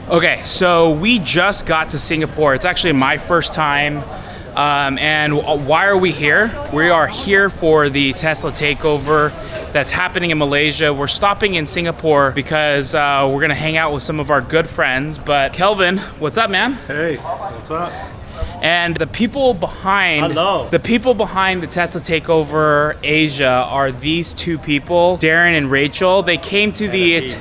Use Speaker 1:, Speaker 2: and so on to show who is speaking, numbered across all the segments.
Speaker 1: Okay, so we just got to Singapore. It's actually my first time. And why are we here? We are here for the Tesla Takeover that's happening in Malaysia. We're stopping in Singapore because we're gonna hang out with some of our good friends. But Kelvin, what's up, man?
Speaker 2: Hey, what's up?
Speaker 1: And the people behind the Tesla Takeover Asia are these two people, Darren and Rachel. They came to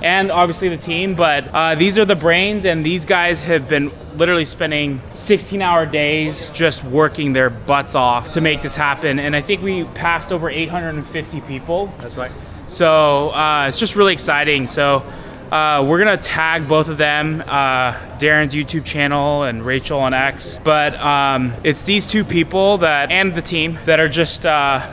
Speaker 1: and obviously the team, but these are the brains, and these guys have been literally spending 16-hour days just working their butts off to make this happen. And I think we passed over 850 people.
Speaker 2: That's right.
Speaker 1: So it's just really exciting. So we're gonna tag both of them, Darren's YouTube channel and Rachel on X. But it's these two people and the team that are just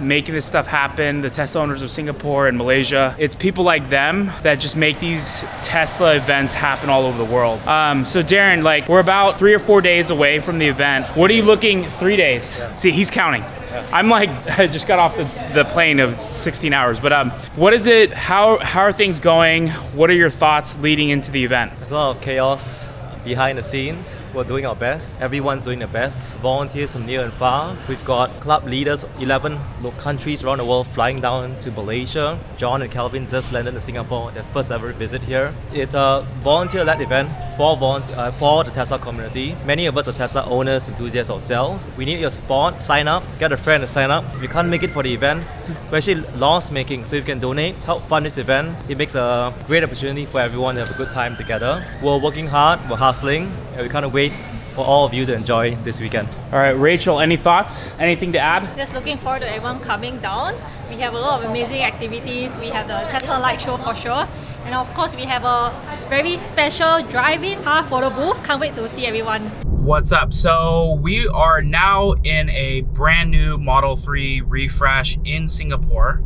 Speaker 1: making this stuff happen. The Tesla owners of Singapore and Malaysia. It's people like them that just make these Tesla events happen all over the world. So Darren, like, we're about 3 or 4 days away from the event. What are you looking? 3 days. Yeah. See, he's counting. I'm like, I just got off the plane of 16 hours, but what is it, how are things going? What are your thoughts leading into the event?
Speaker 3: There's a lot of chaos behind the scenes. We're doing our best. Everyone's doing their best. Volunteers from near and far. We've got club leaders, 11 countries around the world flying down to Malaysia. John and Kelvin just landed in Singapore, their first ever visit here. It's a volunteer-led event for the Tesla community. Many of us are Tesla owners, enthusiasts ourselves. We need your support. Sign up. Get a friend to sign up. If you can't make it for the event, we're actually loss-making, so if you can donate, help fund this event. It makes a great opportunity for everyone to have a good time together. We're working hard, we're hustling, and we can't wait for all of you to enjoy this weekend.
Speaker 1: All right, Rachel, any thoughts? Anything to add?
Speaker 4: Just looking forward to everyone coming down. We have a lot of amazing activities. We have the Tesla Light Show for sure. And of course, we have a very special drive-in car photo booth. Can't wait to see everyone.
Speaker 1: What's up? So we are now in a brand new Model 3 refresh in Singapore.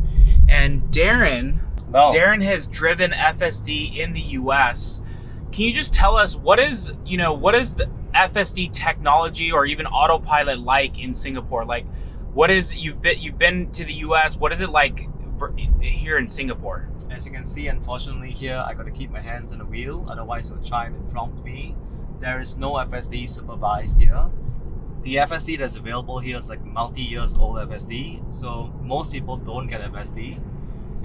Speaker 1: And Darren has driven FSD in the US. Can you just tell us what is the FSD technology or even autopilot like in Singapore? Like, what is you've been to the US? What is it like here in Singapore?
Speaker 3: As you can see, unfortunately here, I got to keep my hands on the wheel, otherwise it'll chime and prompt me. There is no FSD supervised here. The FSD that's available here is like multi-years old FSD, so most people don't get FSD.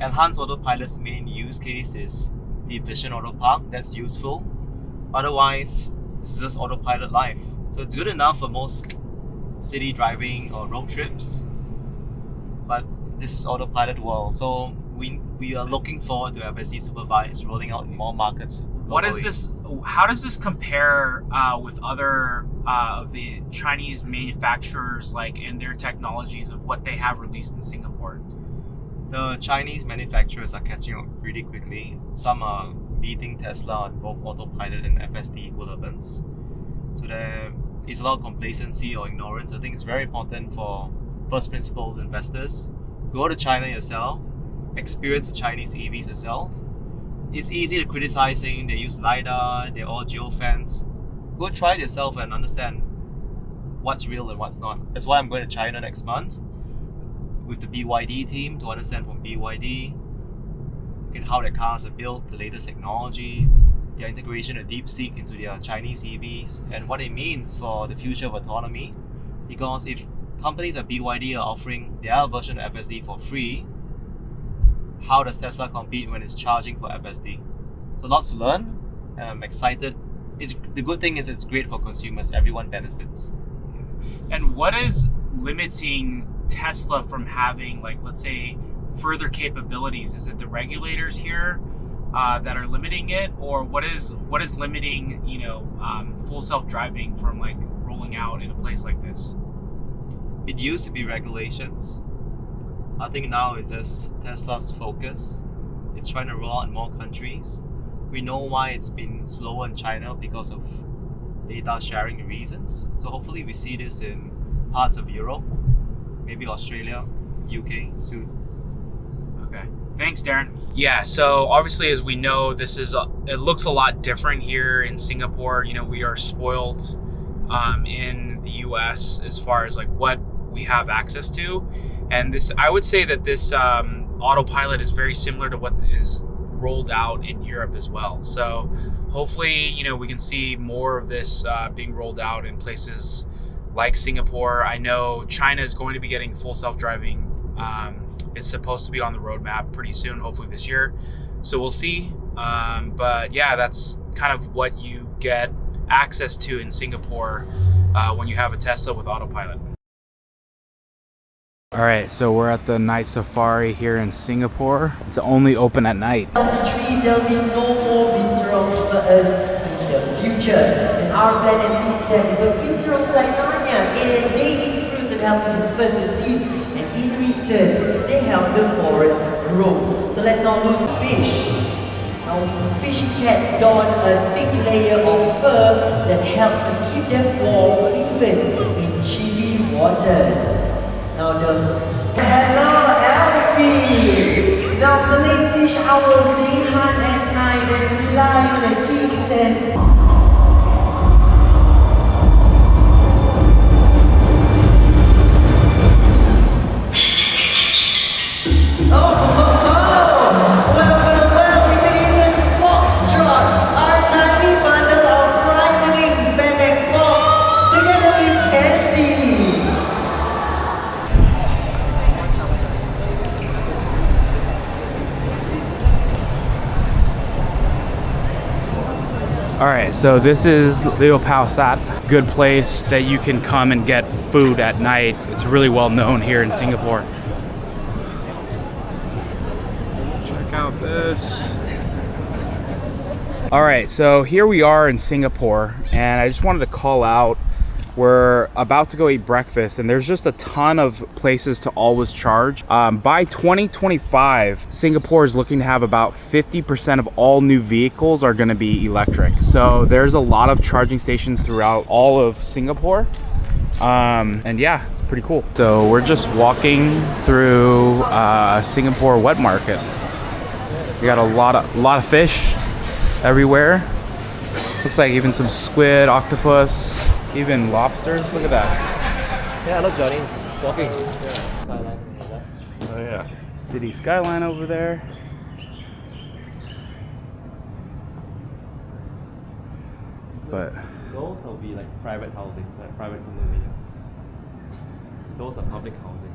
Speaker 3: Enhanced Autopilot's main use case is the efficient auto park. That's useful. Otherwise, it's just autopilot life. So it's good enough for most city driving or road trips, but this is autopilot world. So we are looking forward to FSD supervised rolling out in more markets globally.
Speaker 1: What is this? How does this compare with other of the Chinese manufacturers, like, and their technologies of what they have released in Singapore?
Speaker 3: The Chinese manufacturers are catching up really quickly. Some are beating Tesla on both autopilot and FSD equivalents. So there is a lot of complacency or ignorance. I think it's very important for first principles investors. Go to China yourself, experience the Chinese EVs yourself. It's easy to criticize saying they use LiDAR, they're all geofence. Go try it yourself and understand what's real and what's not. That's why I'm going to China next month with the BYD team to understand from BYD how their cars are built, the latest technology, their integration of DeepSeek into their Chinese EVs, and what it means for the future of autonomy. Because if companies like BYD are offering their version of FSD for free, how does Tesla compete when it's charging for FSD? So lots to learn, and I'm excited. The good thing is it's great for consumers, everyone benefits.
Speaker 1: And what is limiting Tesla from having, like, let's say, further capabilities? Is it the regulators here that are limiting it, or what is limiting full self-driving from like rolling out in a place like this?
Speaker 3: It used to be regulations. I think now it's just Tesla's focus. It's trying to roll out in more countries. We know why it's been slower in China because of data sharing reasons. So hopefully we see this in parts of Europe, maybe Australia, UK soon.
Speaker 1: Okay. Thanks, Darren. Yeah, so obviously, as we know, it looks a lot different here in Singapore. We are spoiled in the US as far as like what we have access to. And I would say that this autopilot is very similar to what rolled out in Europe as well. So hopefully, you know, we can see more of this being rolled out in places like Singapore. I know China is going to be getting full self-driving. It's supposed to be on the roadmap pretty soon, hopefully this year. So we'll see. But yeah, that's kind of what you get access to in Singapore when you have a Tesla with autopilot. All right, so we're at the night safari here in Singapore. It's only open at night.
Speaker 2: There'll be no more winterals for us in the future. And our planet needs them because winterals like Narnia, and they eat fruits and help disperse the seeds, and in return, they help the forest grow. So let's not lose fish. Now, fishy cats don a thick layer of fur that helps to keep them warm even in chilly waters. Now hello Alfie! Now Malay fish owls, they hunt at night and rely on a keen sense. Oh, well, we begin in Foxtrot, our tiny bundle of frightening fennec fox, together with Kenzie.
Speaker 1: All right, so this is Leo Pao Sat, good place that you can come and get food at night. It's really well known here in Singapore. Check out this. All right, so here we are in Singapore, and I just wanted to call out, we're about to go eat breakfast, and there's just a ton of places to always charge. By 2025, Singapore is looking to have about 50% of all new vehicles are gonna be electric. So there's a lot of charging stations throughout all of Singapore. And yeah, it's pretty cool. So we're just walking through Singapore wet market. We got a lot of fish everywhere. Looks like even some squid, octopus, even lobsters. Look at that.
Speaker 3: Yeah, look, Johnny. It's walking. Yeah. Oh, yeah.
Speaker 1: City skyline over there. But
Speaker 3: Those will be like private housing, so like private condominiums. Those are public housing.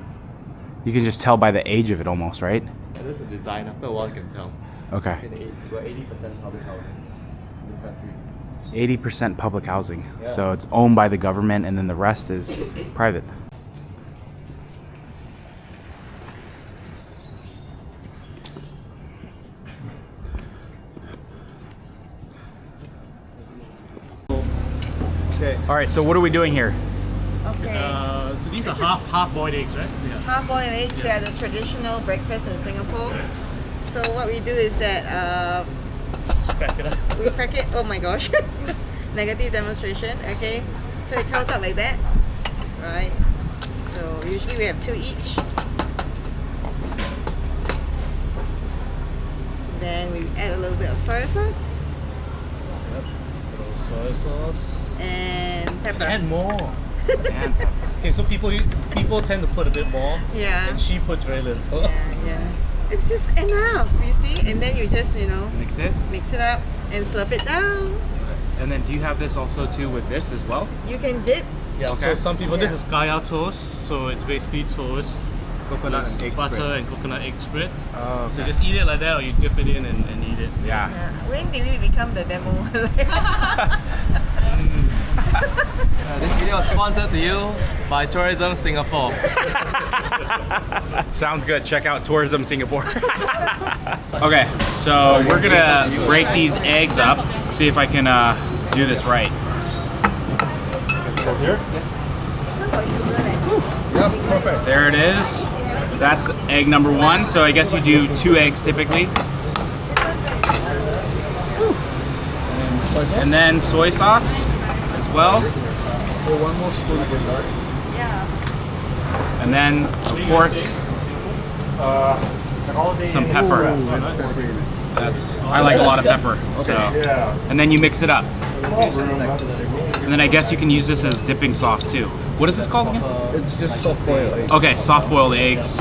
Speaker 1: you can just tell by the age of it almost, right?
Speaker 3: And this is the design. After a while, you can tell.
Speaker 1: Okay.
Speaker 3: It's about 80% public housing in this country.
Speaker 1: 80% public housing.
Speaker 3: Yeah.
Speaker 1: So it's owned by the government and then the rest is private.
Speaker 3: Okay.
Speaker 1: All right, so what are we doing here?
Speaker 5: Okay.
Speaker 6: So these are half-boiled eggs, right? Yeah.
Speaker 5: Half-boiled eggs, they are the traditional breakfast in Singapore. So what we do is that
Speaker 6: Crack it up.
Speaker 5: we crack it. Oh my gosh. Negative demonstration. Okay. So it comes out like that. Right. So usually we have 2 each. Then we add a little bit of soy sauce
Speaker 6: Yep. Soy sauce.
Speaker 5: and pepper.
Speaker 6: And more. Okay, so people tend to put a bit more.
Speaker 5: Yeah.
Speaker 6: And she puts very little.
Speaker 5: Yeah. It's just enough, you see? And then you just,
Speaker 1: Mix it.
Speaker 5: mix it up and slurp it down.
Speaker 1: And then do you have this also too with this as well?
Speaker 5: You can dip.
Speaker 6: Yeah.
Speaker 1: Okay.
Speaker 6: So some people, this
Speaker 5: Yeah.
Speaker 6: is kaya toast. So it's basically toast,
Speaker 1: Coconut
Speaker 6: with
Speaker 1: and egg
Speaker 6: butter
Speaker 1: spread.
Speaker 6: and coconut egg spread.
Speaker 1: Oh,
Speaker 6: So
Speaker 1: okay.
Speaker 6: you just eat it like that, or you dip it in and eat it.
Speaker 1: Yeah.
Speaker 5: When did we become the demo?
Speaker 3: This video is sponsored to you by Tourism Singapore.
Speaker 1: Sounds good. Check out Tourism Singapore. Okay, so we're gonna break these eggs up. See if I can do this right.
Speaker 5: Yep, perfect.
Speaker 1: There it is. That's egg number 1. So I guess you do 2 eggs typically.
Speaker 7: Soy sauce?
Speaker 1: And then soy sauce as well.
Speaker 7: One more spoon for that.
Speaker 1: And then, of course, some pepper.
Speaker 7: That's peppery.
Speaker 1: I like a lot of pepper. So, and then you mix it up. And then I guess you can use this as dipping sauce too. What is this called again?
Speaker 7: It's just soft boiled eggs.
Speaker 1: Okay, soft boiled eggs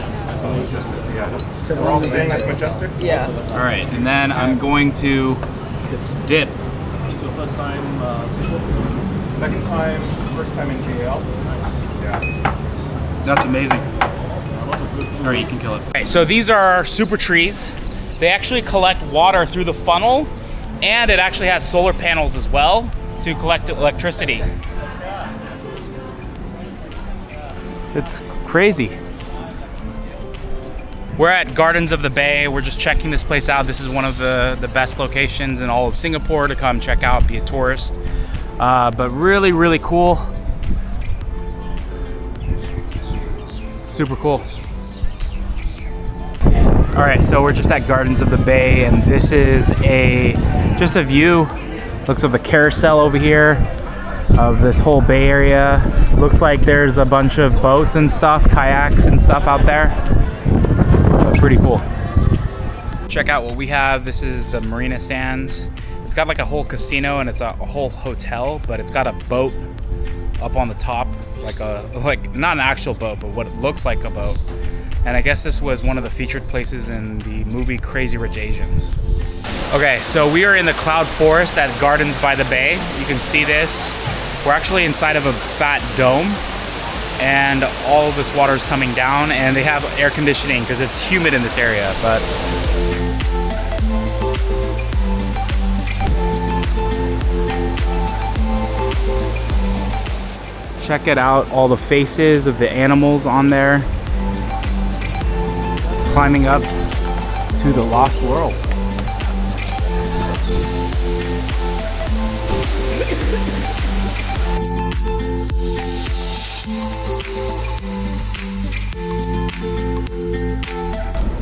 Speaker 7: We're all staying at Manchester?
Speaker 5: Yeah.
Speaker 1: All right, and then I'm going to dip.
Speaker 6: It's your first time Singapore?
Speaker 7: Second time, first time in KL. Yeah.
Speaker 1: That's amazing. All right, you can kill it. Okay, so these are our super trees. They actually collect water through the funnel, and it actually has solar panels as well to collect electricity. It's crazy. We're at Gardens of the Bay. We're just checking this place out. This is one of the best locations in all of Singapore to come check out, be a tourist. But really, really cool. Super cool. All right, so we're just at Gardens of the Bay, and this is just a view. Looks of the carousel over here of this whole bay area. Looks like there's a bunch of boats and stuff, kayaks and stuff out there. So pretty cool. Check out what we have. This is the Marina Sands. It's got like a whole casino and it's a whole hotel, but it's got a boat up on the top, like not an actual boat, but what it looks like a boat. And I guess this was one of the featured places in the movie Crazy Rich Asians. Okay, so we are in the cloud forest at Gardens by the Bay. You can see this. We're actually inside of a fat dome, and all of this water is coming down, and they have air conditioning because it's humid in this area, but check it out, all the faces of the animals on there, climbing up to the lost world.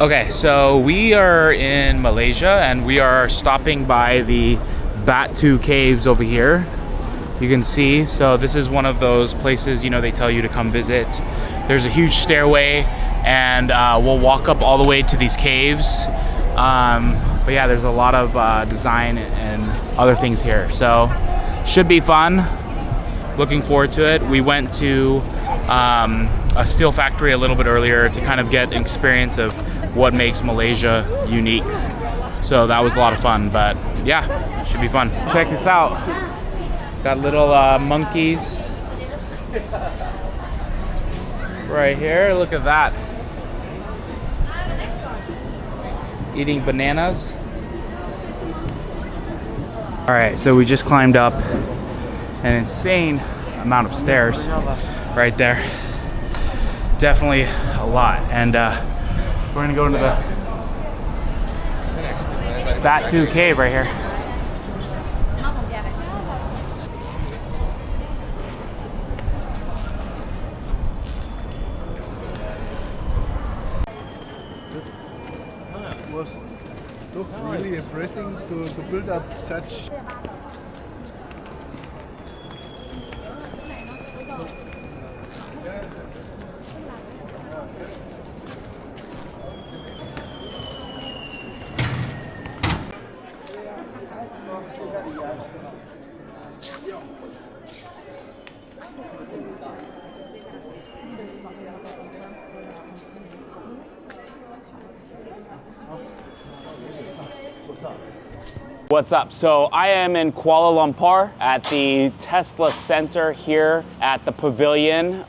Speaker 1: Okay, so we are in Malaysia and we are stopping by the Batu Caves over here. You can see, so this is one of those places, you know, they tell you to come visit. There's a huge stairway and we'll walk up all the way to these caves. But yeah, there's a lot of design and other things here. So should be fun. Looking forward to it. We went to a steel factory a little bit earlier to kind of get an experience of what makes Malaysia unique. So that was a lot of fun, but yeah, should be fun. Check this out. Got little monkeys right here. Look at that. Eating bananas. All right, so we just climbed up an insane amount of stairs right there. Definitely a lot. And we're gonna go into the Batu Cave right here.
Speaker 7: Was really impressive to build up such.
Speaker 1: What's up? So I am in Kuala Lumpur at the Tesla Center here at the Pavilion.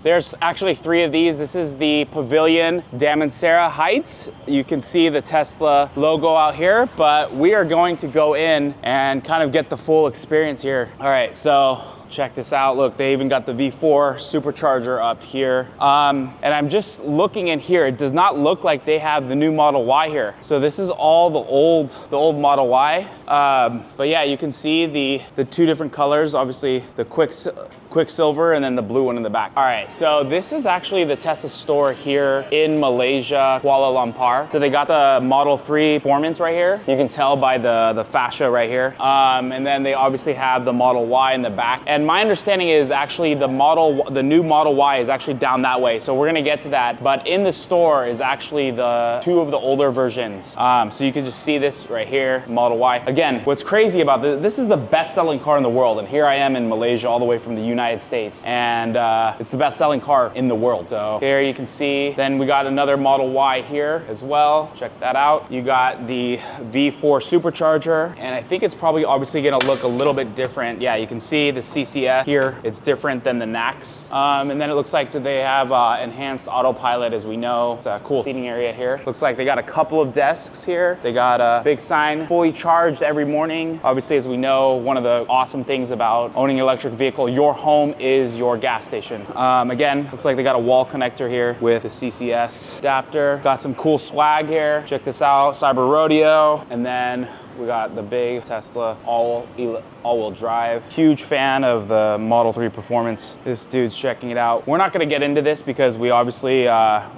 Speaker 1: There's actually 3 of these. This is the Pavilion Damansara Heights. You can see the Tesla logo out here, but we are going to go in and kind of get the full experience here. All right, so check this out. Look, they even got the V4 supercharger up here. And I'm just looking in here. It does not look like they have the new Model Y here. So this is all the old Model Y. But yeah, you can see the 2 different colors. Obviously the Quicksilver and then the blue one in the back. All right, so this is actually the Tesla store here in Malaysia, Kuala Lumpur. So they got the Model 3 Performance right here. You can tell by the fascia right here. And then they obviously have the Model Y in the back. And And my understanding is actually the new Model Y is actually down that way. So we're gonna get to that. But in the store is actually the two of the older versions. So you can just see this right here, Model Y. Again, what's crazy about this is the best-selling car in the world. And here I am in Malaysia, all the way from the United States. And it's the best-selling car in the world. So here you can see, then we got another Model Y here as well. Check that out. You got the V4 supercharger. And I think it's probably obviously gonna look a little bit different. Yeah, you can see the CCS here. It's different than the NACS. And then it looks like they have enhanced autopilot, as we know. It's a cool seating area here. Looks like they got a couple of desks here. They got a big sign, fully charged every morning. Obviously, as we know, one of the awesome things about owning an electric vehicle, your home is your gas station. Again, looks like they got a wall connector here with the CCS adapter. Got some cool swag here. Check this out, Cyber Rodeo. And then we got the big Tesla all-wheel drive. Huge fan of the Model 3 performance. This dude's checking it out. We're not gonna get into this because we obviously,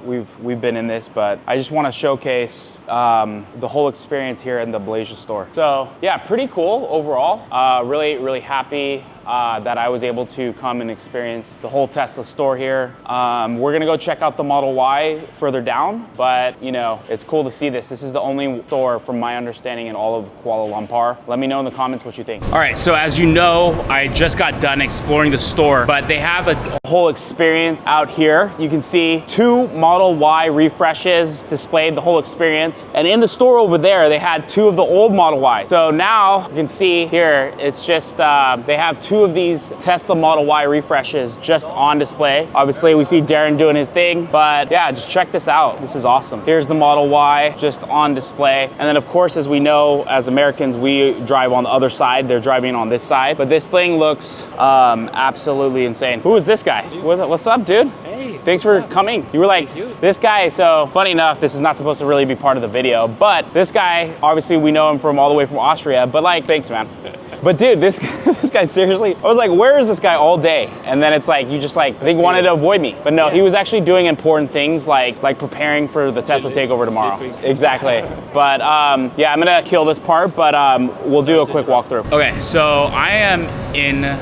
Speaker 1: we've been in this, but I just wanna showcase the whole experience here in the Malaysia store. So yeah, pretty cool overall. Really, really happy that I was able to come and experience the whole Tesla store here. We're gonna go check out the Model Y further down, but you know, it's cool to see this. This is the only store, from my understanding, in all of Kuala Lumpur. Let me know in the comments what you think. All right, so as you know, I just got done exploring the store, but they have a whole experience out here. You can see 2 Model Y refreshes displayed, the whole experience. And in the store over there, they had 2 of the old Model Y. So now you can see here, it's just, they have 2 of these Tesla Model Y refreshes just on display. Obviously, we see Darren doing his thing, but yeah, just check this out. This is awesome. Here's the Model Y just on display. And then of course, as we know, as Americans, we drive on the other side. They're driving on this side, but this thing looks absolutely insane. Who is this guy? What's up, dude?
Speaker 6: Hey,
Speaker 1: thanks for coming. You were like, this guy, so funny enough, this is not supposed to really be part of the video, but this guy, obviously we know him from all the way from Austria, but like, thanks, man. But dude, this guy, seriously, I was like, where is this guy all day? And then it's like, you just like, I think wanted to avoid me. But no, he was actually doing important things like preparing for the Tesla takeover tomorrow. Exactly. But yeah, I'm gonna kill this part, but we'll do a quick walkthrough. Okay, so I am in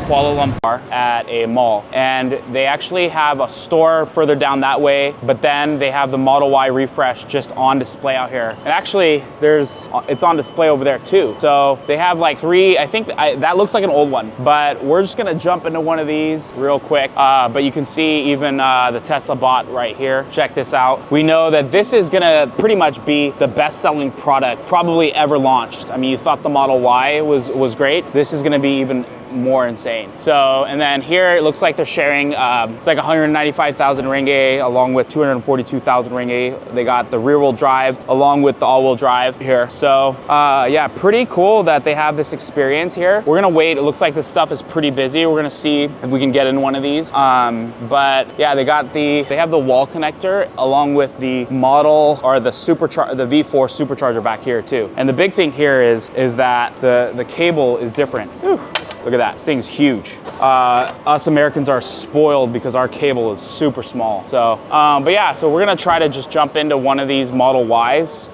Speaker 1: Kuala Lumpur at a mall, and they actually have a store further down that way, but then they have the Model Y refresh just on display out here. And actually it's on display over there too. So they have like 3, I think that looks like an old one, but we're just gonna jump into one of these real quick. But you can see even the Tesla bot right here. Check this out. We know that this is gonna pretty much be the best selling product probably ever launched. I mean, you thought the Model Y was great. This is gonna be even more insane. So, and then here it looks like they're sharing, it's like 195,000 ringgit along with 242,000 ringgit. They got the rear wheel drive along with the all wheel drive here. So yeah, pretty cool that they have this experience here. We're gonna wait. It looks like this stuff is pretty busy. We're gonna see if we can get in one of these. But yeah, they have the wall connector along with the model or the V4 supercharger back here too. And the big thing here is that the cable is different. Whew. Look at that, this thing's huge. Us Americans are spoiled because our cable is super small. So, but yeah, so we're gonna try to just jump into one of these Model Ys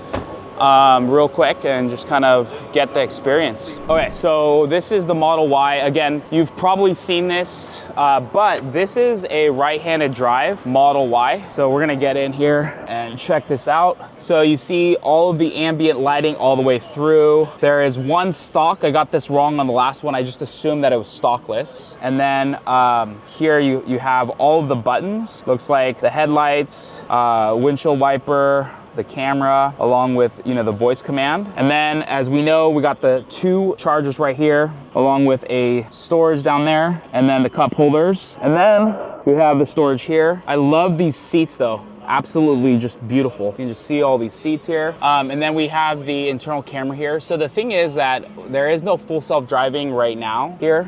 Speaker 1: real quick and just kind of get the experience. Okay, so this is the Model Y. Again, you've probably seen this, but this is a right-handed drive Model Y. So we're gonna get in here and check this out. So you see all of the ambient lighting all the way through. There is one stock. I got this wrong on the last one. I just assumed that it was stockless. And then here you have all of the buttons. Looks like the headlights, windshield wiper, the camera, along with, you know, the voice command. And then, as we know, we got the 2 chargers right here, along with a storage down there, and then the cup holders. And then we have the storage here. I love these seats though. Absolutely just beautiful. You can just see all these seats here. And then we have the internal camera here. So the thing is that there is no full self-driving right now here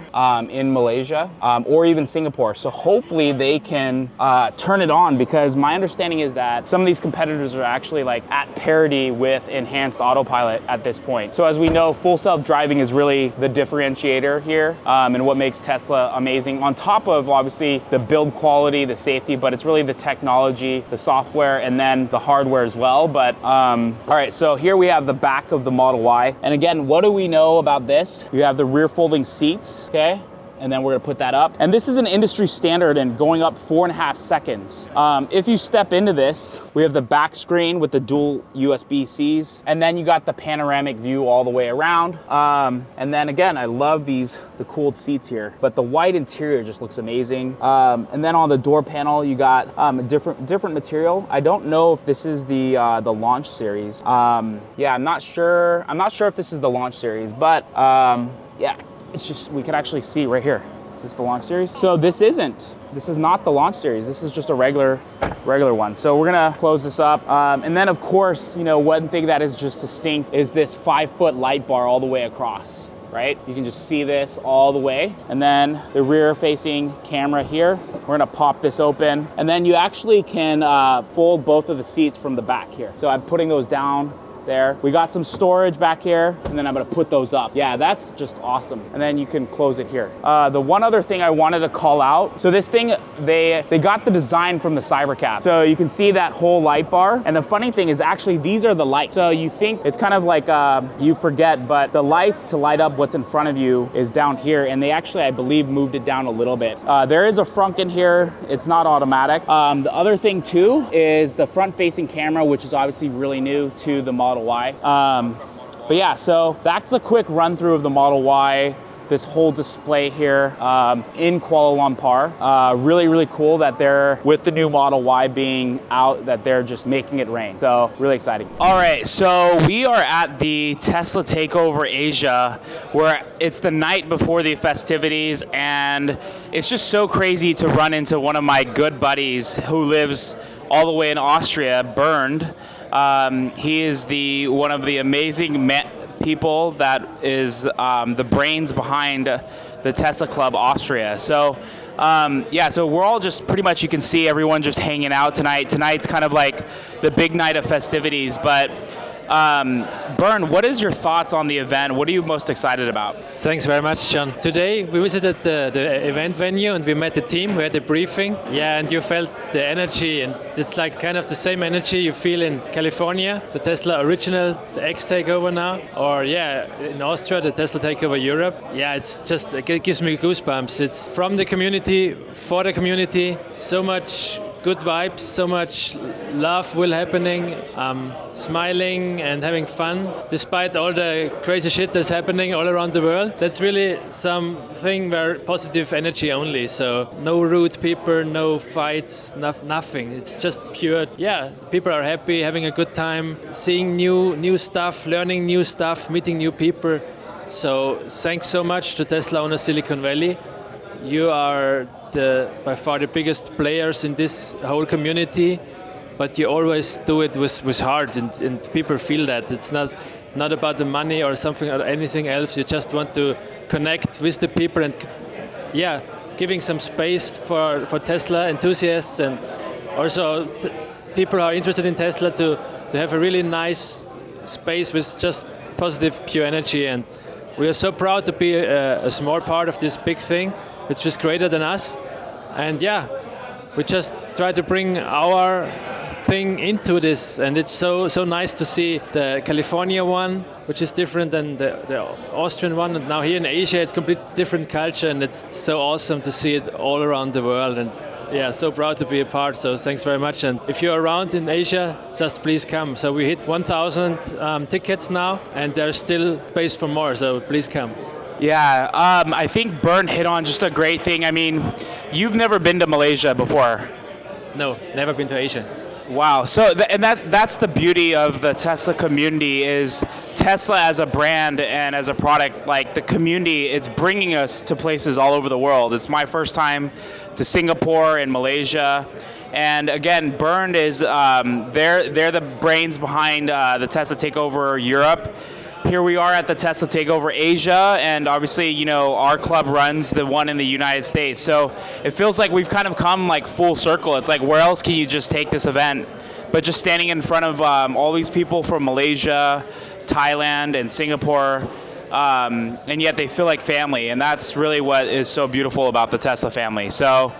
Speaker 1: in Malaysia or even Singapore. So hopefully they can turn it on, because my understanding is that some of these competitors are actually like at parity with enhanced autopilot at this point. So as we know, full self-driving is really the differentiator here and what makes Tesla amazing, on top of obviously the build quality, the safety, but it's really the technology, the software, and then the hardware as well. But all right, so here we have the back of the Model Y. And again, what do we know about this? You have the rear folding seats, okay? and then we're gonna put that up. And this is an industry standard and going up 4.5 seconds. If you step into this, we have the back screen with the dual USB-Cs, and then you got the panoramic view all the way around. And then again, I love the cooled seats here, but the white interior just looks amazing. And then on the door panel, you got a different material. I don't know if this is the launch series. Yeah, I'm not sure if this is the launch series, but yeah, it's just, we can actually see right here. Is this the launch series? So this is not the launch series. This is just a regular one. So we're gonna close this up. And then of course, you know, one thing that is just distinct is this 5-foot light bar all the way across, right? You can just see this all the way. And then the rear facing camera here, we're gonna pop this open. And then you actually can fold both of the seats from the back here. So I'm putting those down there. We got some storage back here, and then I'm gonna put those up. Yeah, that's just awesome. And then you can close it here. The one other thing I wanted to call out, so this thing, they got the design from the Cybercab. So you can see that whole light bar. And the funny thing is actually these are the lights. So you think it's kind of like you forget, but the lights to light up what's in front of you is down here. And they actually, I believe, moved it down a little bit. There is a frunk in here. It's not automatic. The other thing too is the front facing camera, which is obviously really new to the Model Y. But yeah, so that's a quick run through of the Model Y, this whole display here in Kuala Lumpur. Really, really cool that they're, with the new Model Y being out, that they're just making it rain. So really exciting. All right, so we are at the Tesla Takeover Asia, where it's the night before the festivities, and it's just so crazy to run into one of my good buddies who lives all the way in Austria, Bernd. He is one of the amazing people that is the brains behind the Tesla Club Austria. So yeah, so we're all just pretty much, you can see everyone just hanging out tonight. Tonight's kind of like the big night of festivities, but Bernd, what is your thoughts on the event? What are you most excited about?
Speaker 8: Thanks very much, John. Today we visited the event venue and we met the team. We had a briefing. Yeah, and you felt the energy, and it's like kind of the same energy you feel in California, the Tesla original, the X Takeover now, or yeah, in Austria, the Tesla Takeover Europe. Yeah, it's just, it gives me goosebumps. It's from the community, for the community, so much good vibes, so much love will happening, smiling and having fun despite all the crazy shit that's happening all around the world. That's really something where positive energy only. So no rude people, no fights, nothing. It's just pure. Yeah, people are happy, having a good time, seeing new stuff, learning new stuff, meeting new people. So thanks so much to Tesla Owner Silicon Valley. You are by far the biggest players in this whole community, but you always do it with heart, and people feel that. It's not about the money or something or anything else. You just want to connect with the people and yeah, giving some space for Tesla enthusiasts and also people who are interested in Tesla to have a really nice space with just positive, pure energy. And we are so proud to be a small part of this big thing, which is greater than us. And yeah, we just try to bring our thing into this, and it's so nice to see the California one, which is different than the Austrian one. And now here in Asia, it's completely different culture, and it's so awesome to see it all around the world. And yeah, so proud to be a part. So thanks very much. And if you're around in Asia, just please come. So we hit 1,000 tickets now, and there's still space for more. So please come.
Speaker 1: Yeah, I think Bernd hit on just a great thing. I mean, you've never been to Malaysia before.
Speaker 8: No, never been to Asia.
Speaker 1: Wow. So that's the beauty of the Tesla community, is Tesla as a brand and as a product, like the community, it's bringing us to places all over the world. It's my first time to Singapore and Malaysia. And again, Bernd is, they're the brains behind the Tesla Takeover Europe. Here we are at the Tesla Takeover Asia, and obviously, you know, our club runs the one in the United States. So it feels like we've kind of come like full circle. It's like, where else can you just take this event? But just standing in front of all these people from Malaysia, Thailand, and Singapore, and yet they feel like family. And that's really what is so beautiful about the Tesla family. So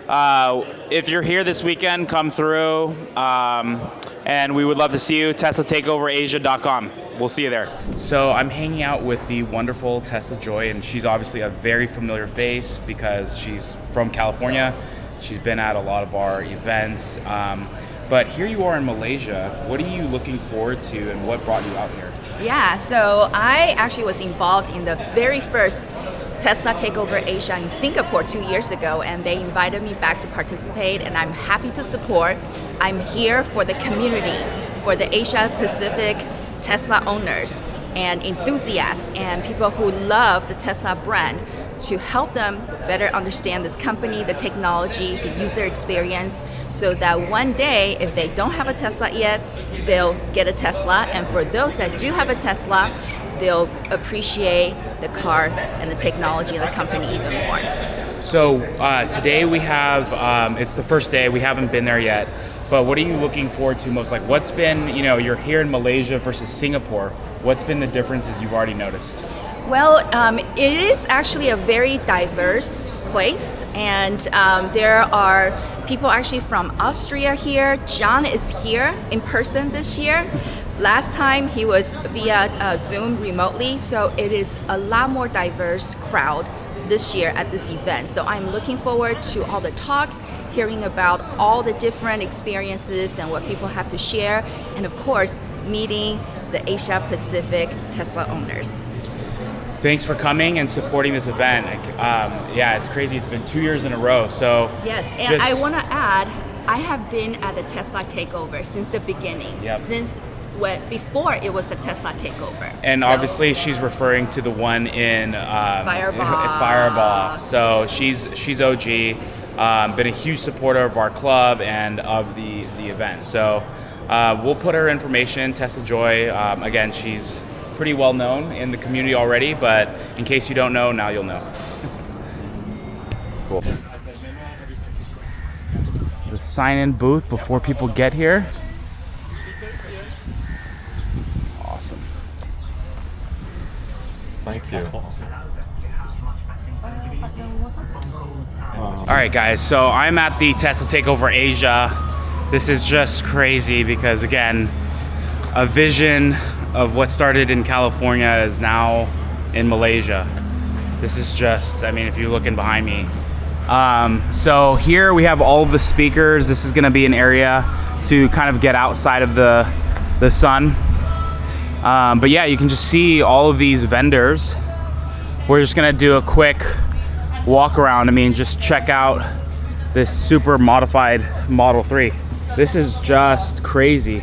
Speaker 1: If you're here this weekend, come through, and we would love to see you. TeslaTakeoverAsia.com. We'll see you there. So I'm hanging out with the wonderful Tesla Joy, and she's obviously a very familiar face because she's from California. She's been at a lot of our events. But here you are in Malaysia. What are you looking forward to, and what brought you out here?
Speaker 9: Yeah, so I actually was involved in the very first Tesla Takeover Asia in Singapore 2 years ago, and they invited me back to participate, and I'm happy to support. I'm here for the community, for the Asia Pacific Tesla owners and enthusiasts and people who love the Tesla brand, to help them better understand this company, the technology, the user experience, so that one day, if they don't have a Tesla yet, they'll get a Tesla. And for those that do have a Tesla, they'll appreciate the car and the technology of the company even more.
Speaker 1: So today we have, it's the first day, we haven't been there yet, but what are you looking forward to most? Like, what's been, you're here in Malaysia versus Singapore. What's been the differences you've already noticed?
Speaker 9: Well, it is actually a very diverse place, and there are people actually from Austria here. John is here in person this year. Last time he was via Zoom remotely, so it is a lot more diverse crowd this year at this event. So I'm looking forward to all the talks, hearing about all the different experiences and what people have to share, and of course, meeting the Asia Pacific Tesla owners.
Speaker 1: Thanks for coming and supporting this event. Yeah, it's crazy. It's been 2 years in a row. So
Speaker 9: yes, and I want to add, I have been at the Tesla Takeover since the beginning.
Speaker 1: Yep.
Speaker 9: Since before it was a Tesla Takeover.
Speaker 1: And
Speaker 9: so,
Speaker 1: obviously she's referring to the one in Fireball. So she's OG, been a huge supporter of our club and of the event. So we'll put her information, Tesla Joy. Again, she's pretty well known in the community already, but in case you don't know, now you'll know. Cool. The sign-in booth before people get here. Awesome.
Speaker 7: Thank you.
Speaker 1: All right, guys, so I'm at the Tesla Takeover Asia. This is just crazy because, again, a vision of what started in California is now in Malaysia. This is just, if you're looking behind me. So here we have all of the speakers. This is gonna be an area to kind of get outside of the sun. But yeah, you can just see all of these vendors. We're just gonna do a quick walk around. Just check out this super modified Model 3. This is just crazy.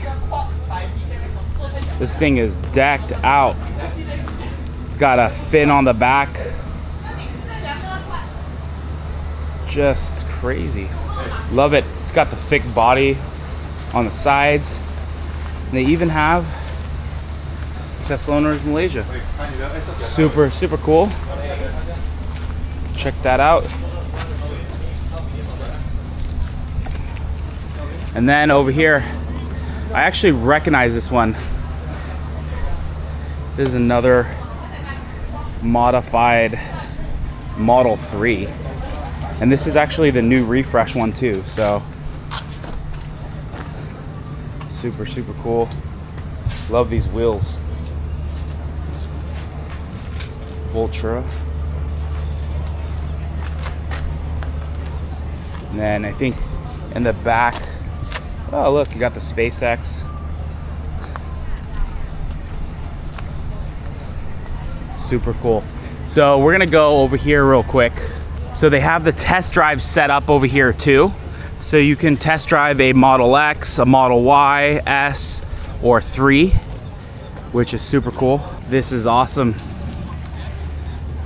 Speaker 1: This thing is decked out. It's got a fin on the back. It's just crazy. Love it. It's got the thick body on the sides. And they even have Tesla owners Malaysia. Super, super cool. Check that out. And then over here, I actually recognize this one. This is another modified Model 3. And this is actually the new refresh one too, so super, super cool. Love these wheels. Ultra. And then I think in the back, oh look, you got the SpaceX. Super cool. So we're gonna go over here real quick. So they have the test drive set up over here too. So you can test drive a Model X, a Model Y, S, or 3, which is super cool. This is awesome.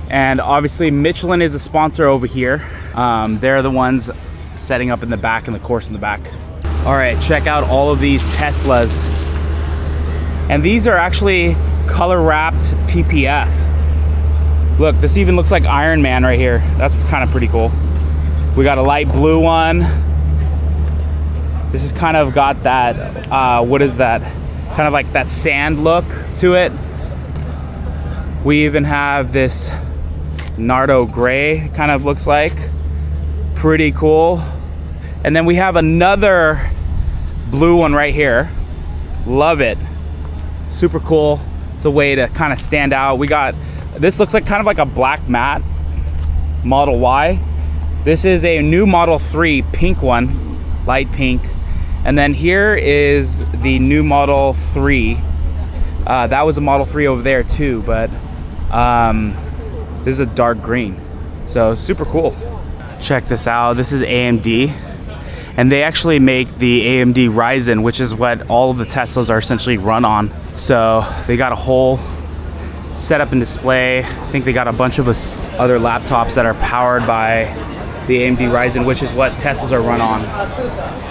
Speaker 1: And obviously Michelin is a sponsor over here. They're the ones setting up in the back and the course in the back. All right, check out all of these Teslas. And these are actually color wrapped PPF. Look, this even looks like Iron Man right here. That's kind of pretty cool. We got a light blue one. This has kind of got that, what is that? Kind of like that sand look to it. We even have this Nardo gray, kind of looks like. Pretty cool. And then we have another blue one right here. Love it. Super cool. It's a way to kind of stand out. We got, this looks like kind of like a black matte Model Y. This is a new Model 3 pink one, light pink. And then here is the new Model 3. That was a Model 3 over there too, but this is a dark green. So super cool. Check this out. This is AMD. And they actually make the AMD Ryzen, which is what all of the Teslas are essentially run on. So they got a whole setup and display. I think they got a bunch of other laptops that are powered by the AMD Ryzen, which is what Teslas are run on.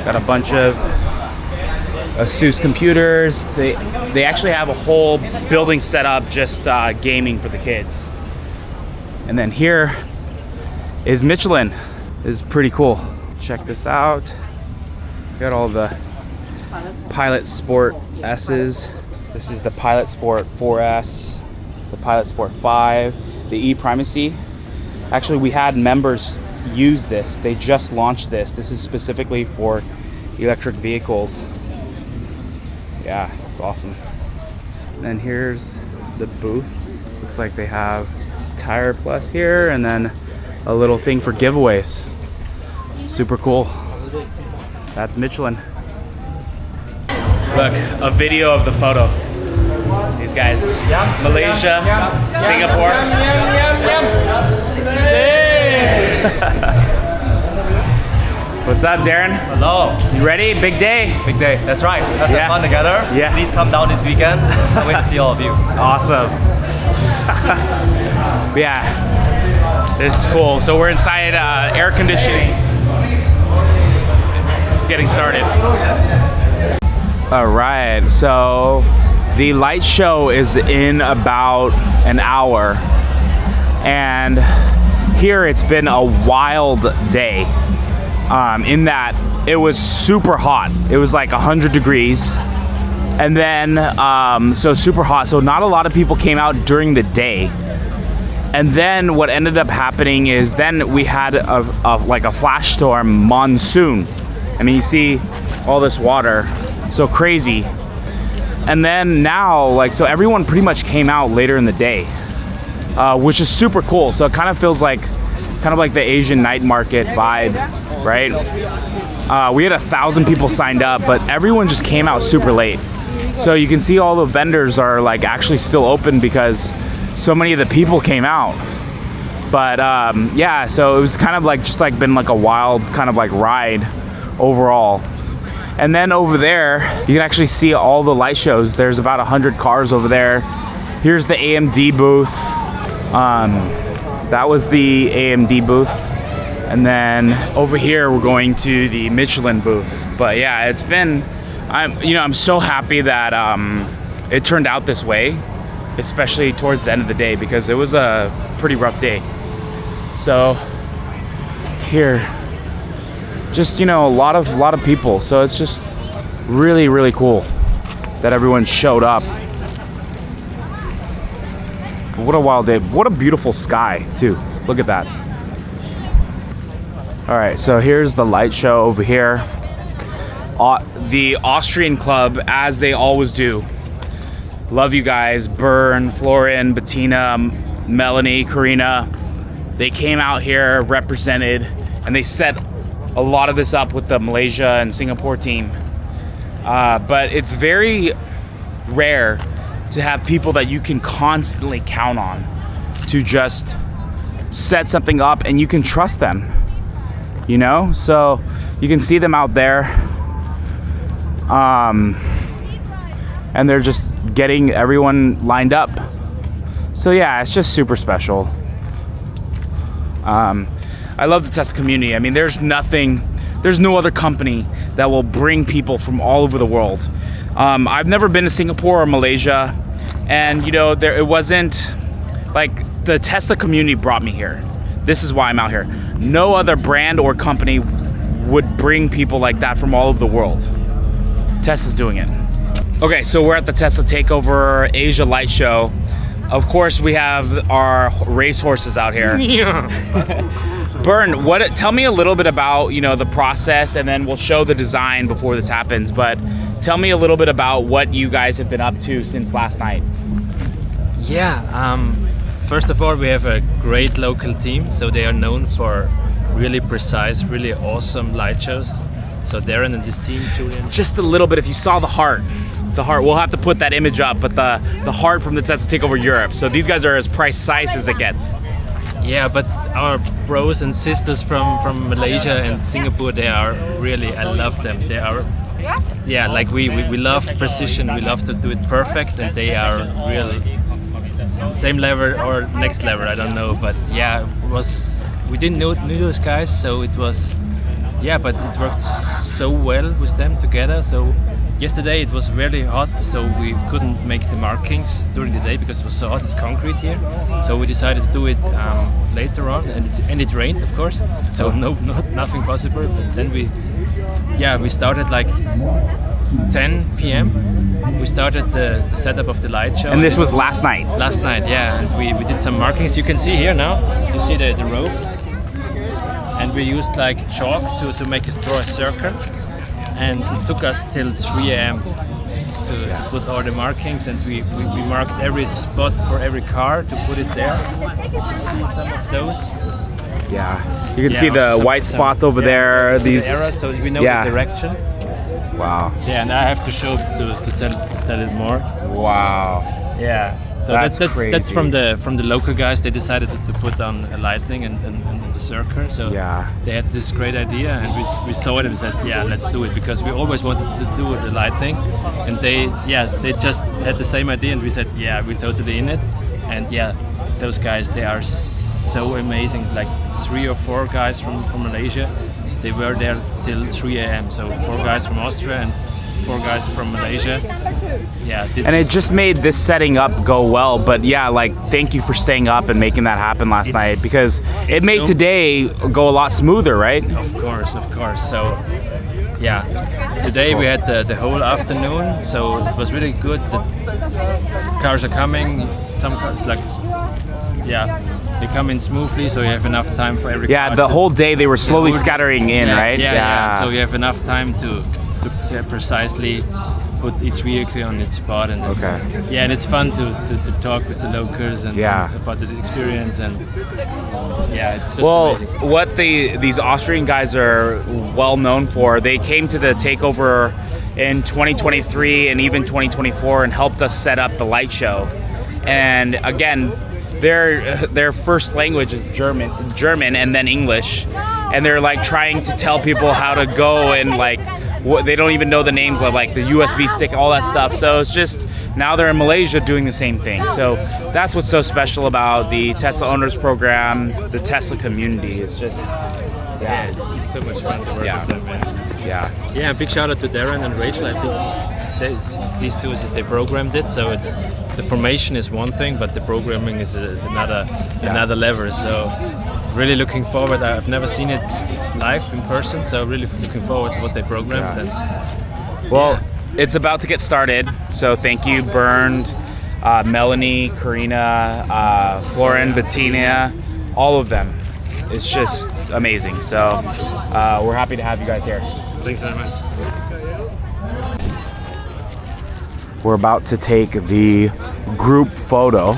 Speaker 1: Got a bunch of Asus computers. They actually have a whole building set up just gaming for the kids. And then here is Michelin. This is pretty cool. Check this out. Got all the Pilot Sport S's. This is the Pilot Sport 4S, the Pilot Sport 5, the E-Primacy. Actually, we had members use this. They just launched this. This is specifically for electric vehicles. Yeah, it's awesome. And then here's the booth. Looks like they have Tire Plus here, and then a little thing for giveaways. Super cool. That's Michelin. Look, a video of the photo. These guys, Malaysia, Singapore. What's up, Darren?
Speaker 3: Hello.
Speaker 1: You ready? Big day.
Speaker 3: Big day. That's right. Let's have fun together.
Speaker 1: Yeah.
Speaker 3: Please come down this weekend. Can't wait to see all of you.
Speaker 1: Awesome. Yeah, this is cool. So we're inside air conditioning. It's getting started. All right, so the light show is in about an hour, and here it's been a wild day. In that it was super hot. It was like 100 degrees, and then so super hot. So not a lot of people came out during the day. And then what ended up happening is then we had like a flash storm monsoon. I mean, you see all this water, so crazy. And then now, like, so everyone pretty much came out later in the day, which is super cool. So it kind of feels like, the Asian night market vibe, right? We had 1,000 people signed up, but everyone just came out super late. So you can see all the vendors are like actually still open because so many of the people came out. But yeah, so it was kind of like just like been like a wild kind of like ride overall. And then over there you can actually see all the light shows. There's about 100 cars over there. Here's the AMD booth. That was the AMD booth. And then over here we're going to the Michelin booth. But yeah, it's been, I'm so happy that it turned out this way, especially towards the end of the day, because it was a pretty rough day. So here, just a lot of people. So it's just really, really cool that everyone showed up. What a wild day. What a beautiful sky too. Look at that. All right, so here's the light show over here. The Austrian club, as they always do. Love you guys. Bern, Florian, Bettina, Melanie, Karina. They came out here, represented, and they set a lot of this up with the Malaysia and Singapore team. But it's very rare to have people that you can constantly count on to just set something up and you can trust them, so you can see them out there, and they're just getting everyone lined up. So yeah, it's just super special. I love the Tesla community. I mean, there's no other company that will bring people from all over the world. I've never been to Singapore or Malaysia, and it wasn't like the Tesla community brought me here. This is why I'm out here. No other brand or company would bring people like that from all over the world. Tesla's doing it. Okay, so we're at the Tesla Takeover Asia Light Show. Of course, we have our race horses out here. Bern, tell me a little bit about, you know, the process, and then we'll show the design before this happens, but tell me a little bit about what you guys have been up to since last night.
Speaker 8: Yeah, first of all, we have a great local team, so they are known for really precise, really awesome light shows. So Darren and his team, Julian.
Speaker 1: Just a little bit, if you saw the heart, we'll have to put that image up, but the heart from the Tesla Takeover Europe. So these guys are as precise as it gets.
Speaker 8: Yeah, but our bros and sisters from Malaysia and Singapore, they are really, I love them. They are, yeah, like we love precision, we love to do it perfect, and they are really same level or next level, I don't know. But yeah, we didn't know those guys, so it was, yeah, but it worked so well with them together. So yesterday it was really hot, so we couldn't make the markings during the day because it was so hot. It's concrete here, so we decided to do it later on, and it rained, of course. So nothing possible. But then we started like 10 p.m. We started the setup of the light show.
Speaker 1: And this was last night?
Speaker 8: Last night, yeah. And we did some markings. You can see here now. You see the rope. And we used like chalk to make us draw a circle. And it took us till 3 a.m. to put all the markings, and we marked every spot for every car to put it there. Some of those.
Speaker 1: Yeah, you can see the white spots over there.
Speaker 8: So
Speaker 1: these
Speaker 8: the arrows, so we know the direction.
Speaker 1: Wow.
Speaker 8: So, yeah, and I have to show to tell it more.
Speaker 1: Wow.
Speaker 8: Yeah. So that's from the local guys. They decided to put on a lightning and the circle. So they had this great idea, and we saw it and we said, yeah, let's do it, because we always wanted to do the lightning, and they just had the same idea, and we said, yeah, we're totally in it. And yeah, those guys, they are so amazing. Like 3 or 4 guys from Malaysia, they were there till 3 a.m. So 4 guys from Austria and 4 guys from Malaysia. Yeah.
Speaker 1: And it just made this setting up go well. But yeah, like, thank you for staying up and making that happen last night, because it made today go a lot smoother, right?
Speaker 8: Of course. So yeah, today we had the whole afternoon, so it was really good. The cars are coming. Some cars they come in smoothly, so you have enough time for every car.
Speaker 1: Yeah, the whole day they were slowly scattering in, right?
Speaker 8: Yeah. So you have enough time to precisely put each vehicle on its spot, and and it's fun to talk with the locals and about the experience, and it's just amazing.
Speaker 1: What these Austrian guys are well known for, they came to the Takeover in 2023 and even 2024 and helped us set up the light show. And again, their first language is German and then English, and they're like trying to tell people how to go, and like they don't even know the names of like the USB stick, all that stuff. So it's just, now they're in Malaysia doing the same thing. So that's what's so special about the Tesla Owners Program, the Tesla community. It's just
Speaker 8: it's so much fun to work with them, man. Yeah, big shout out to Darren and Rachel. I think these two, they programmed it, so it's the formation is one thing, but the programming is another level. So really looking forward. I've never seen it live in person, so really looking forward to what they programmed.
Speaker 1: It's about to get started. So thank you, Bernd, Melanie, Karina, Florin, Bettina, all of them. It's just amazing. So we're happy to have you guys here.
Speaker 8: Thanks very much.
Speaker 1: We're about to take the group photo.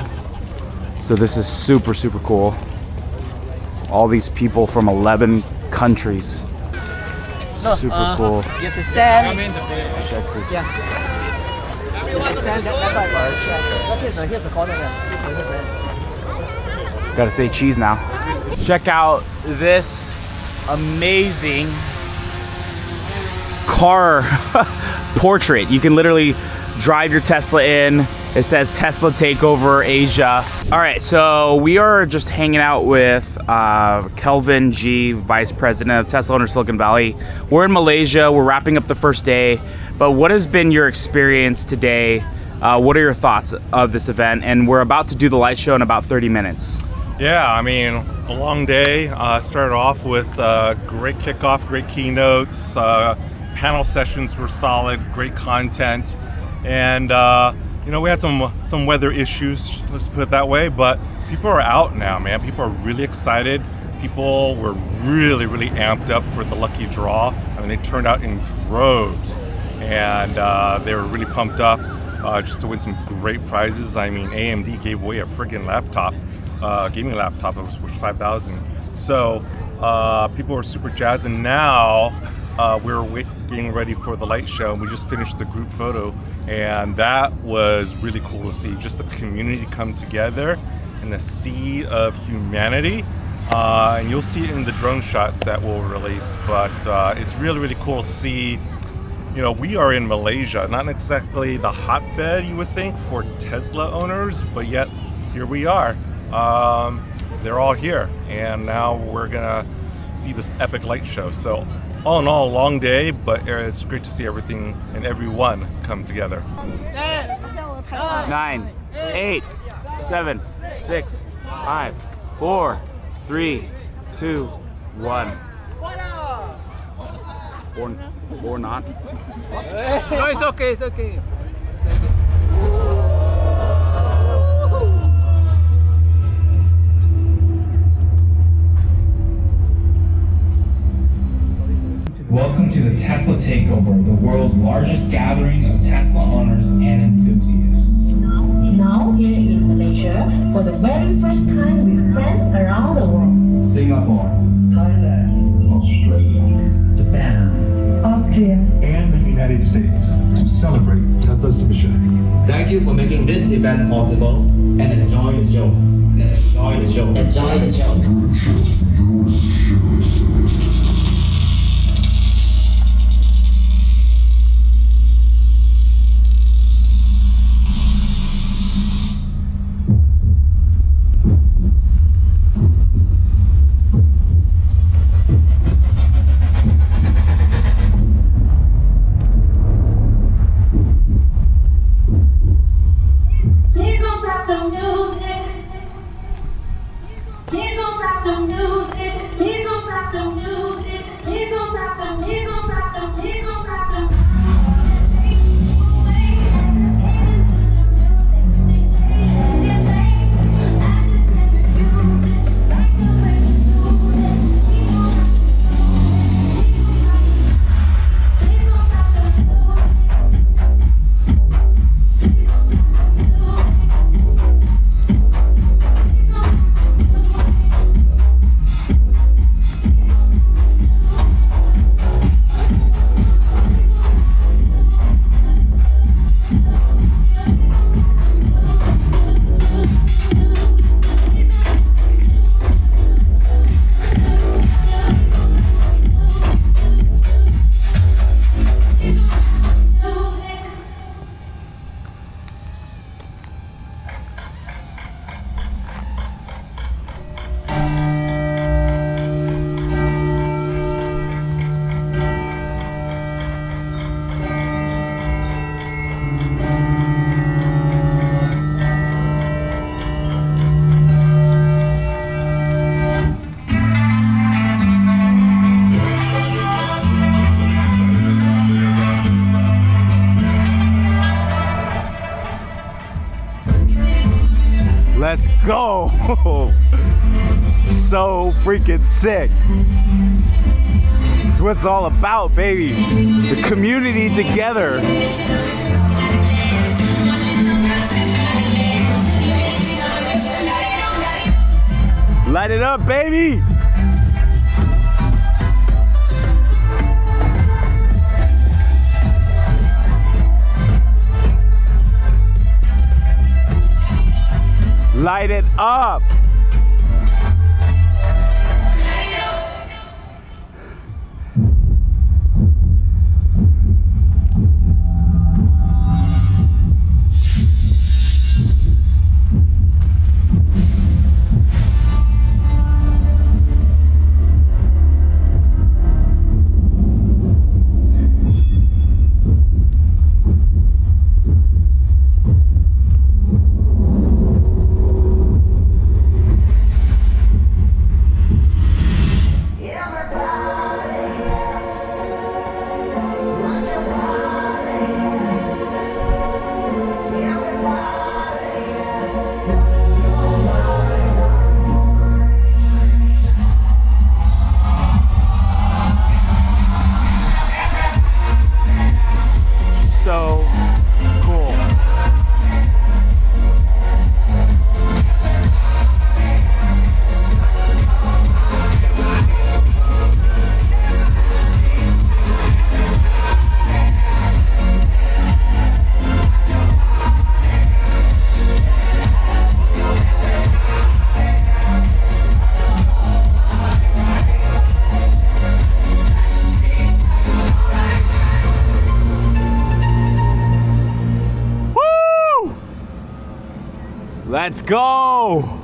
Speaker 1: So this is super, super cool. All these people from 11 countries. Super cool.
Speaker 2: You have to stand.
Speaker 1: Check this.
Speaker 2: Here's the corner there.
Speaker 1: Gotta say cheese now. Check out this amazing car portrait. You can literally drive your Tesla in. It says Tesla Takeover Asia. All right, so we are just hanging out with Kelvin G, Vice President of Tesla Owners Silicon Valley. We're in Malaysia, we're wrapping up the first day, but what has been your experience today? What are your thoughts of this event? And we're about to do the light show in about 30 minutes.
Speaker 7: Yeah, I mean, a long day. Started off with great kickoff, great keynotes. Panel sessions were solid, great content. And You know, we had some weather issues, let's put it that way, but people are out now, man. People are really excited. People were really, really amped up for the lucky draw. I mean, they turned out in droves, and they were really pumped up just to win some great prizes. I mean, AMD gave away a friggin' laptop, gaming laptop that was worth $5,000. So people were super jazzed, and now we're getting ready for the light show. We just finished the group photo, and that was really cool to see. Just the community come together and the sea of humanity. And you'll see it in the drone shots that we'll release, but it's really, really cool to see. You know, we are in Malaysia, not exactly the hotbed you would think for Tesla owners, but yet here we are. They're all here, and now we're gonna see this epic light show. So all in all, a long day, but it's great to see everything and everyone come together.
Speaker 1: 9, 8, 7, 6, 5, 4, 3, 2, 1. Or not.
Speaker 6: No, it's okay, it's okay.
Speaker 10: Welcome to the Tesla Takeover, the world's largest gathering of Tesla owners and enthusiasts.
Speaker 11: Now here in Malaysia, for the very first time with friends around the world.
Speaker 10: Singapore,
Speaker 11: Thailand,
Speaker 10: Australia, Japan,
Speaker 11: Austria,
Speaker 12: and the United States to celebrate Tesla's mission.
Speaker 13: Thank you for making this event possible, and enjoy the show. Enjoy the show.
Speaker 11: enjoy the show.
Speaker 14: Please don't stop the music. Please don't stop the music. Please don't stop the music. Please don't stop the. Please don't stop the. Please don't stop the.
Speaker 1: Let's go! So freaking sick. It's what it's all about, baby. The community together. Light it up, baby! Light it up! Let's go!